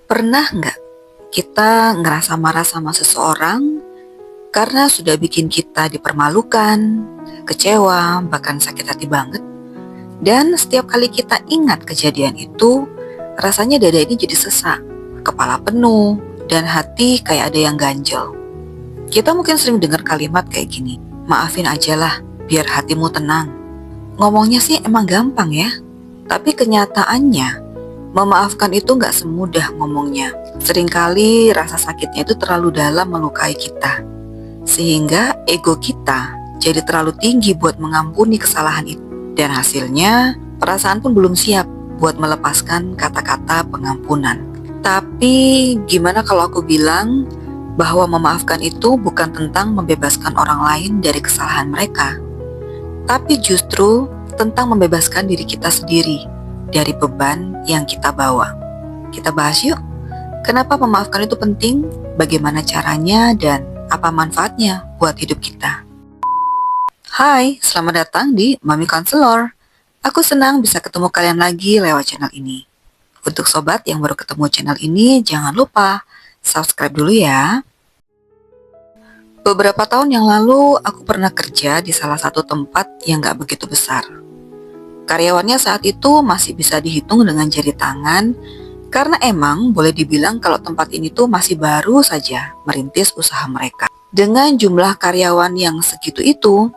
Pernah nggak kita ngerasa marah sama seseorang karena sudah bikin kita dipermalukan, kecewa, bahkan sakit hati banget? Dan setiap kali kita ingat kejadian itu, rasanya dada ini jadi sesak, kepala penuh, dan hati kayak ada yang ganjel. Kita mungkin sering dengar kalimat kayak gini, maafin aja lah, biar hatimu tenang. Ngomongnya sih emang gampang ya, tapi kenyataannya memaafkan itu nggak semudah ngomongnya. Seringkali rasa sakitnya itu terlalu dalam melukai kita, sehingga ego kita jadi terlalu tinggi buat mengampuni kesalahan itu. Dan hasilnya, perasaan pun belum siap buat melepaskan kata-kata pengampunan. Tapi gimana kalau aku bilang bahwa memaafkan itu bukan tentang membebaskan orang lain dari kesalahan mereka, tapi justru tentang membebaskan diri kita sendiri dari beban yang kita bawa. Kita bahas yuk, kenapa memaafkan itu penting, bagaimana caranya, dan apa manfaatnya buat hidup kita. Hai, selamat datang di Mami Counselor. Aku senang bisa ketemu kalian lagi lewat channel ini. Untuk sobat yang baru ketemu channel ini, jangan lupa subscribe dulu ya. Beberapa tahun yang lalu, aku pernah kerja di salah satu tempat yang gak begitu besar. Karyawannya saat itu masih bisa dihitung dengan jari tangan, karena emang boleh dibilang kalau tempat ini tuh masih baru saja merintis usaha mereka. Dengan jumlah karyawan yang segitu itu,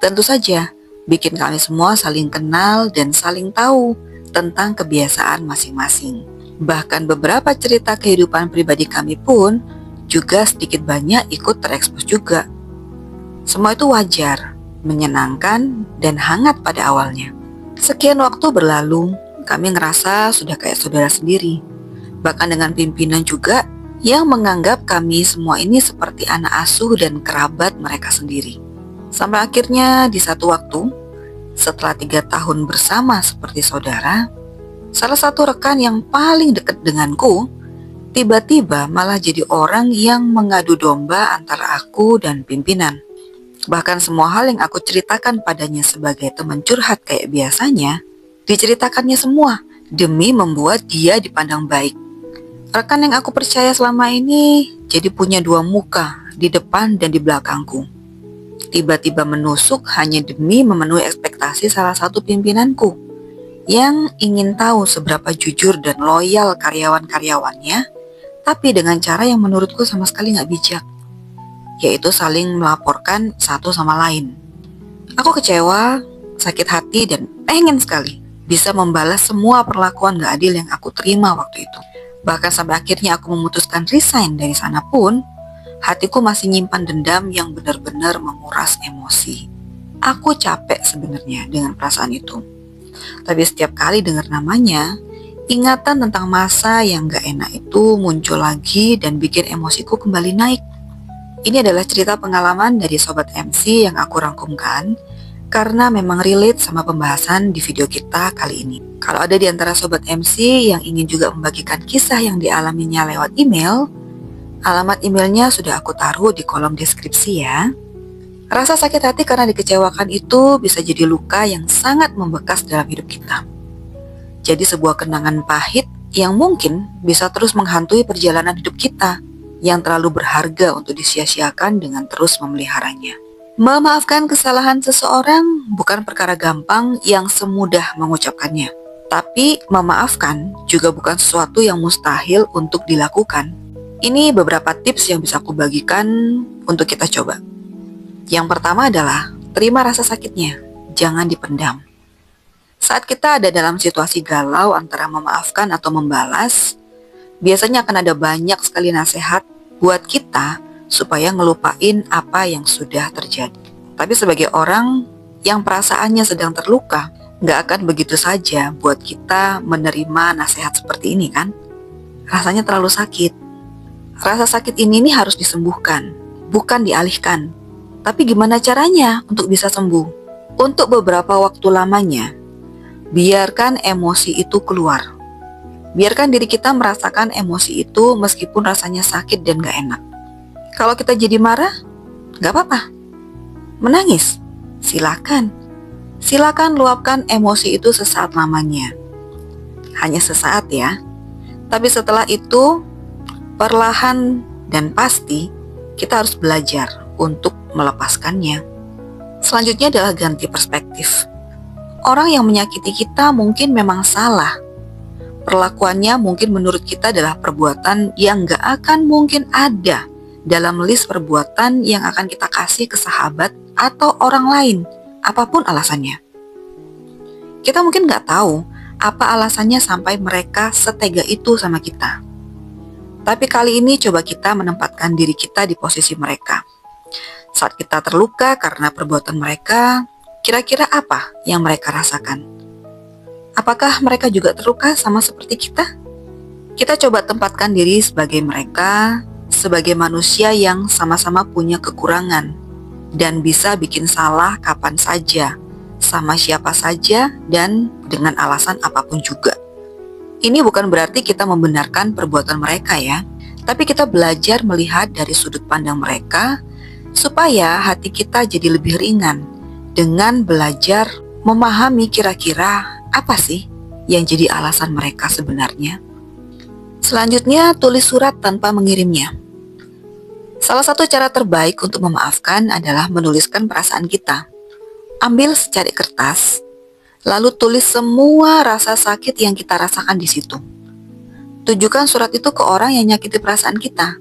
tentu saja bikin kami semua saling kenal dan saling tahu tentang kebiasaan masing-masing. Bahkan beberapa cerita kehidupan pribadi kami pun juga sedikit banyak ikut terekspos juga. Semua itu wajar, menyenangkan, dan hangat pada awalnya. Sekian waktu berlalu, kami ngerasa sudah kayak saudara sendiri. Bahkan dengan pimpinan juga yang menganggap kami semua ini seperti anak asuh dan kerabat mereka sendiri. Sampai akhirnya di satu waktu, setelah 3 tahun bersama seperti saudara, salah satu rekan yang paling dekat denganku tiba-tiba malah jadi orang yang mengadu domba antara aku dan pimpinan. Bahkan semua hal yang aku ceritakan padanya sebagai teman curhat kayak biasanya, diceritakannya semua demi membuat dia dipandang baik. Rekan yang aku percaya selama ini jadi punya dua muka, di depan dan di belakangku. Tiba-tiba menusuk hanya demi memenuhi ekspektasi salah satu pimpinanku yang ingin tahu seberapa jujur dan loyal karyawan-karyawannya, tapi dengan cara yang menurutku sama sekali gak bijak, yaitu saling melaporkan satu sama lain. Aku kecewa, sakit hati, dan pengen sekali bisa membalas semua perlakuan gak adil yang aku terima waktu itu. Bahkan sampai akhirnya aku memutuskan resign dari sana pun, hatiku masih nyimpan dendam yang benar-benar menguras emosi. Aku capek sebenarnya dengan perasaan itu. Tapi setiap kali dengar namanya, ingatan tentang masa yang gak enak itu muncul lagi dan bikin emosiku kembali naik. Ini adalah cerita pengalaman dari Sobat MC yang aku rangkumkan karena memang relate sama pembahasan di video kita kali ini. Kalau ada di antara Sobat MC yang ingin juga membagikan kisah yang dialaminya lewat email, alamat emailnya sudah aku taruh di kolom deskripsi ya. Rasa sakit hati karena dikecewakan itu bisa jadi luka yang sangat membekas dalam hidup kita. Jadi sebuah kenangan pahit yang mungkin bisa terus menghantui perjalanan hidup kita yang terlalu berharga untuk disia-siakan dengan terus memeliharanya. Memaafkan kesalahan seseorang bukan perkara gampang yang semudah mengucapkannya. Tapi memaafkan juga bukan sesuatu yang mustahil untuk dilakukan. Ini beberapa tips yang bisa aku bagikan untuk kita coba. Yang pertama adalah terima rasa sakitnya, jangan dipendam. Saat kita ada dalam situasi galau antara memaafkan atau membalas, biasanya akan ada banyak sekali nasihat buat kita supaya ngelupain apa yang sudah terjadi. Tapi sebagai orang yang perasaannya sedang terluka, gak akan begitu saja buat kita menerima nasihat seperti ini kan? Rasanya terlalu sakit. Rasa sakit ini nih harus disembuhkan, bukan dialihkan. Tapi gimana caranya untuk bisa sembuh? Untuk beberapa waktu lamanya, biarkan emosi itu keluar. Biarkan diri kita merasakan emosi itu meskipun rasanya sakit dan gak enak. Kalau kita jadi marah, gak apa-apa. Menangis, silakan. Silakan luapkan emosi itu sesaat lamanya. Hanya sesaat ya. Tapi setelah itu, perlahan dan pasti, kita harus belajar untuk melepaskannya. Selanjutnya adalah ganti perspektif. Orang yang menyakiti kita mungkin memang salah. Perlakuannya mungkin menurut kita adalah perbuatan yang gak akan mungkin ada dalam list perbuatan yang akan kita kasih ke sahabat atau orang lain, apapun alasannya. Kita mungkin gak tahu apa alasannya sampai mereka setega itu sama kita. Tapi kali ini coba kita menempatkan diri kita di posisi mereka. Saat kita terluka karena perbuatan mereka, kira-kira apa yang mereka rasakan? Apakah mereka juga terluka sama seperti kita? Kita coba tempatkan diri sebagai mereka, sebagai manusia yang sama-sama punya kekurangan dan bisa bikin salah kapan saja, sama siapa saja, dan dengan alasan apapun juga. Ini bukan berarti kita membenarkan perbuatan mereka ya, tapi kita belajar melihat dari sudut pandang mereka supaya hati kita jadi lebih ringan dengan belajar memahami kira-kira apa sih yang jadi alasan mereka sebenarnya. Selanjutnya, tulis surat tanpa mengirimnya. Salah satu cara terbaik untuk memaafkan adalah menuliskan perasaan kita. Ambil secari kertas, lalu tulis semua rasa sakit yang kita rasakan di situ. Tujukan surat itu ke orang yang nyakiti perasaan kita.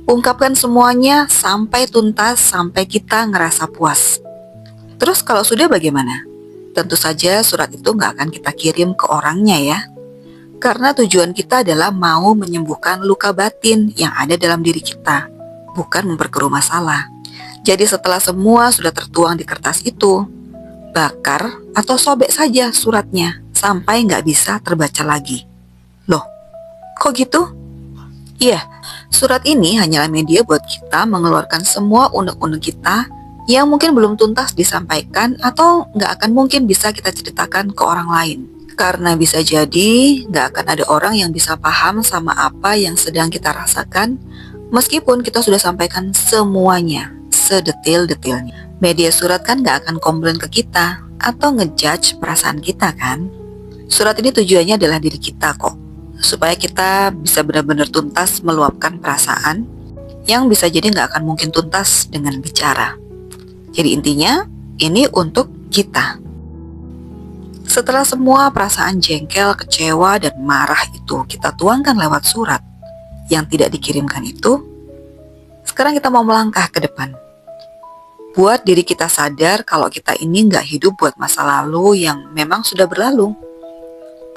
Ungkapkan semuanya sampai tuntas, sampai kita ngerasa puas. Terus kalau sudah bagaimana? Tentu saja surat itu nggak akan kita kirim ke orangnya ya. Karena tujuan kita adalah mau menyembuhkan luka batin yang ada dalam diri kita, bukan memperkeruh masalah. Jadi setelah semua sudah tertuang di kertas itu, bakar atau sobek saja suratnya sampai nggak bisa terbaca lagi. Loh, kok gitu? Iya, surat ini hanyalah media buat kita mengeluarkan semua unek-unek kita yang mungkin belum tuntas disampaikan atau nggak akan mungkin bisa kita ceritakan ke orang lain. Karena bisa jadi nggak akan ada orang yang bisa paham sama apa yang sedang kita rasakan meskipun kita sudah sampaikan semuanya, sedetail-detailnya. Media surat kan nggak akan komplain ke kita atau ngejudge perasaan kita kan. Surat ini tujuannya adalah diri kita kok, supaya kita bisa benar-benar tuntas meluapkan perasaan yang bisa jadi nggak akan mungkin tuntas dengan bicara. Jadi intinya, ini untuk kita. Setelah semua perasaan jengkel, kecewa, dan marah itu kita tuangkan lewat surat yang tidak dikirimkan itu, sekarang kita mau melangkah ke depan. Buat diri kita sadar kalau kita ini nggak hidup buat masa lalu yang memang sudah berlalu.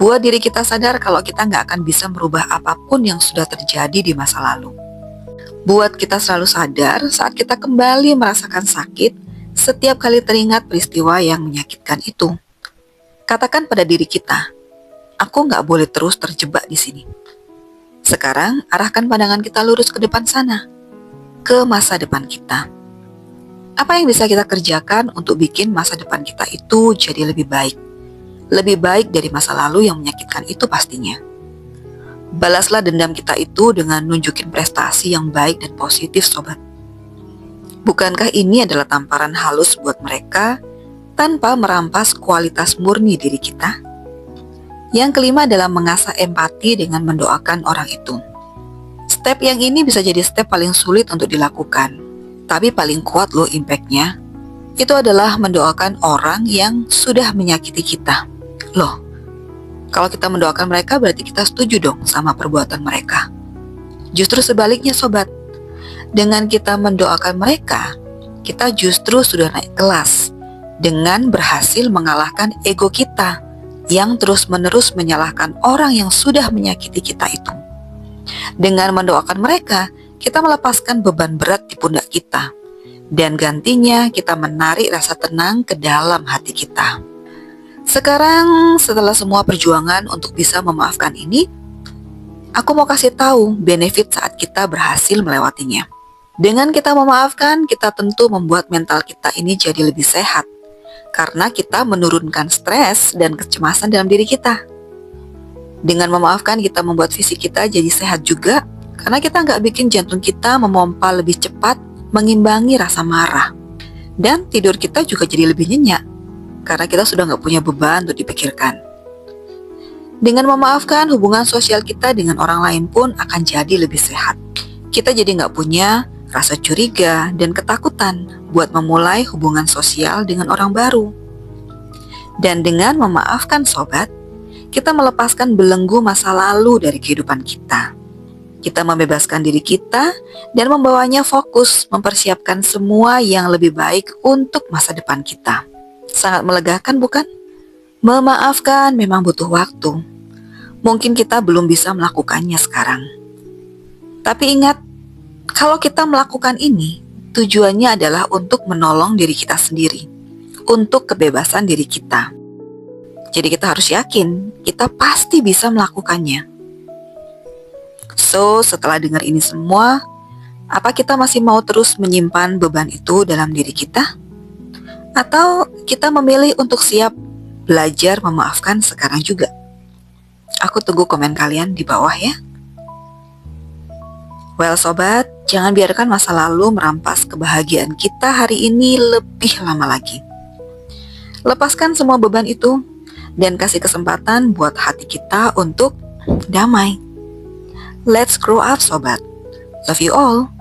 Buat diri kita sadar kalau kita nggak akan bisa merubah apapun yang sudah terjadi di masa lalu. Buat kita selalu sadar saat kita kembali merasakan sakit, setiap kali teringat peristiwa yang menyakitkan itu. Katakan pada diri kita, aku nggak boleh terus terjebak di sini. Sekarang arahkan pandangan kita lurus ke depan sana, ke masa depan kita. Apa yang bisa kita kerjakan untuk bikin masa depan kita itu jadi lebih baik? Lebih baik dari masa lalu yang menyakitkan itu pastinya. Balaslah dendam kita itu dengan nunjukin prestasi yang baik dan positif, sobat. Bukankah ini adalah tamparan halus buat mereka tanpa merampas kualitas murni diri kita? Yang kelima adalah mengasah empati dengan mendoakan orang itu. Step yang ini bisa jadi step paling sulit untuk dilakukan, tapi paling kuat loh impact-nya. Itu adalah mendoakan orang yang sudah menyakiti kita. Loh, kalau kita mendoakan mereka berarti kita setuju dong sama perbuatan mereka. Justru sebaliknya sobat, dengan kita mendoakan mereka, kita justru sudah naik kelas dengan berhasil mengalahkan ego kita yang terus-menerus menyalahkan orang yang sudah menyakiti kita itu. Dengan mendoakan mereka, kita melepaskan beban berat di pundak kita dan gantinya kita menarik rasa tenang ke dalam hati kita. Sekarang setelah semua perjuangan untuk bisa memaafkan ini, aku mau kasih tahu benefit saat kita berhasil melewatinya. Dengan kita memaafkan, kita tentu membuat mental kita ini jadi lebih sehat. Karena kita menurunkan stres dan kecemasan dalam diri kita. Dengan memaafkan, kita membuat fisik kita jadi sehat juga. Karena kita nggak bikin jantung kita memompa lebih cepat, mengimbangi rasa marah. Dan tidur kita juga jadi lebih nyenyak. Karena kita sudah nggak punya beban untuk dipikirkan. Dengan memaafkan, hubungan sosial kita dengan orang lain pun akan jadi lebih sehat. Kita jadi nggak punya rasa curiga dan ketakutan buat memulai hubungan sosial dengan orang baru. Dan dengan memaafkan sobat, kita melepaskan belenggu masa lalu dari kehidupan kita. Kita membebaskan diri kita dan membawanya fokus mempersiapkan semua yang lebih baik untuk masa depan kita. Sangat melegakan, bukan? Memaafkan memang butuh waktu. Mungkin kita belum bisa melakukannya sekarang. Tapi ingat, kalau kita melakukan ini, tujuannya adalah untuk menolong diri kita sendiri, untuk kebebasan diri kita. Jadi kita harus yakin, kita pasti bisa melakukannya. So, setelah dengar ini semua, apa kita masih mau terus menyimpan beban itu dalam diri kita? Atau kita memilih untuk siap belajar memaafkan sekarang juga? Aku tunggu komen kalian di bawah ya. Well sobat, jangan biarkan masa lalu merampas kebahagiaan kita hari ini lebih lama lagi. Lepaskan semua beban itu dan kasih kesempatan buat hati kita untuk damai. Let's grow up sobat. Love you all.